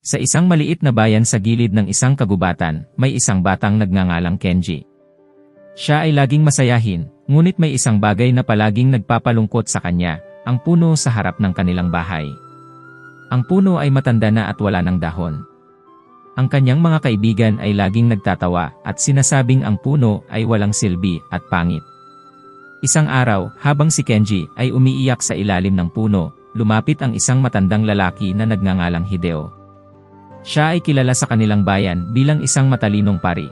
Sa isang maliit na bayan sa gilid ng isang kagubatan, may isang batang nagngangalang Kenji. Siya ay laging masayahin, ngunit may isang bagay na palaging nagpapalungkot sa kanya, ang puno sa harap ng kanilang bahay. Ang puno ay matanda na at wala ng dahon. Ang kanyang mga kaibigan ay laging nagtatawa at sinasabing ang puno ay walang silbi at pangit. Isang araw, habang si Kenji ay umiiyak sa ilalim ng puno, lumapit ang isang matandang lalaki na nagngangalang Hideo. Siya ay kilala sa kanilang bayan bilang isang matalinong pari.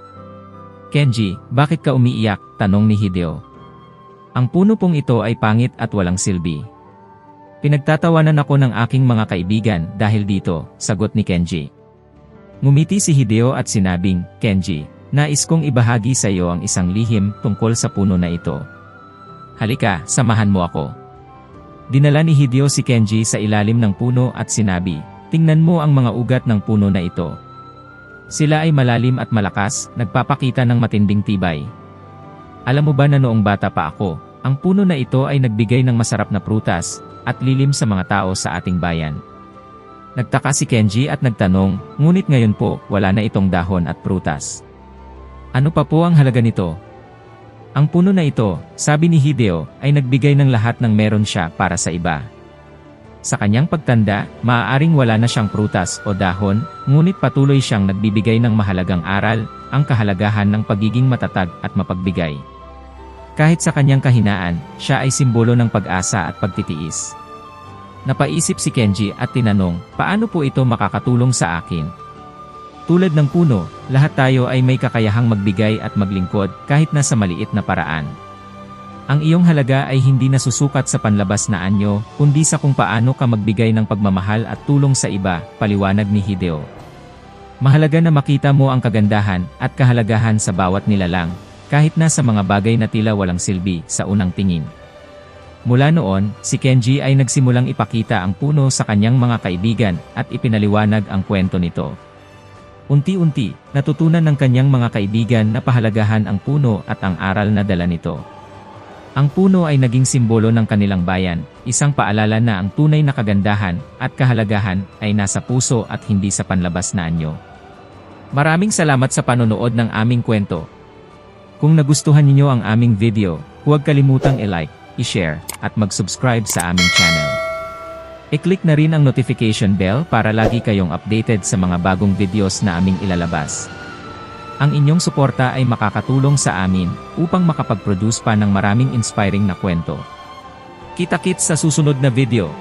"Kenji, bakit ka umiiyak?" tanong ni Hideo. "Ang puno pong ito ay pangit at walang silbi. Pinagtatawanan ako ng aking mga kaibigan dahil dito," sagot ni Kenji. Ngumiti si Hideo at sinabing, "Kenji, nais kong ibahagi sa iyo ang isang lihim tungkol sa puno na ito. Halika, samahan mo ako." Dinala ni Hideo si Kenji sa ilalim ng puno at sinabi, "Tingnan mo ang mga ugat ng puno na ito. Sila ay malalim at malakas, nagpapakita ng matinding tibay. Alam mo ba na noong bata pa ako, ang puno na ito ay nagbigay ng masarap na prutas at lilim sa mga tao sa ating bayan." Nagtaka si Kenji at nagtanong, "Ngunit ngayon po, wala na itong dahon at prutas. Ano pa po ang halaga nito?" "Ang puno na ito," sabi ni Hideo, "ay nagbigay ng lahat ng meron siya para sa iba. Sa kanyang pagtanda, maaaring wala na siyang prutas o dahon, ngunit patuloy siyang nagbibigay ng mahalagang aral, ang kahalagahan ng pagiging matatag at mapagbigay. Kahit sa kanyang kahinaan, siya ay simbolo ng pag-asa at pagtitiis." Napaisip si Kenji at tinanong, "Paano po ito makakatulong sa akin?" Tulad ng puno, lahat tayo ay may kakayahang magbigay at maglingkod kahit na sa maliit na paraan. Ang iyong halaga ay hindi nasusukat sa panlabas na anyo, kundi sa kung paano ka magbigay ng pagmamahal at tulong sa iba, paliwanag ni Hideo. Mahalaga na makita mo ang kagandahan at kahalagahan sa bawat nilalang, kahit na sa mga bagay na tila walang silbi sa unang tingin. Mula noon, si Kenji ay nagsimulang ipakita ang puno sa kanyang mga kaibigan at ipinaliwanag ang kwento nito. Unti-unti, natutunan ng kanyang mga kaibigan na pahalagahan ang puno at ang aral na dala nito. Ang puno ay naging simbolo ng kanilang bayan, isang paalala na ang tunay na kagandahan at kahalagahan ay nasa puso at hindi sa panlabas na anyo. Maraming salamat sa panonood ng aming kwento. Kung nagustuhan ninyo ang aming video, huwag kalimutang i-like, i-share, at mag-subscribe sa aming channel. I-click na rin ang notification bell para lagi kayong updated sa mga bagong videos na aming ilalabas. Ang inyong suporta ay makakatulong sa amin upang makapag-produce pa ng maraming inspiring na kwento. Kita-kits sa susunod na video.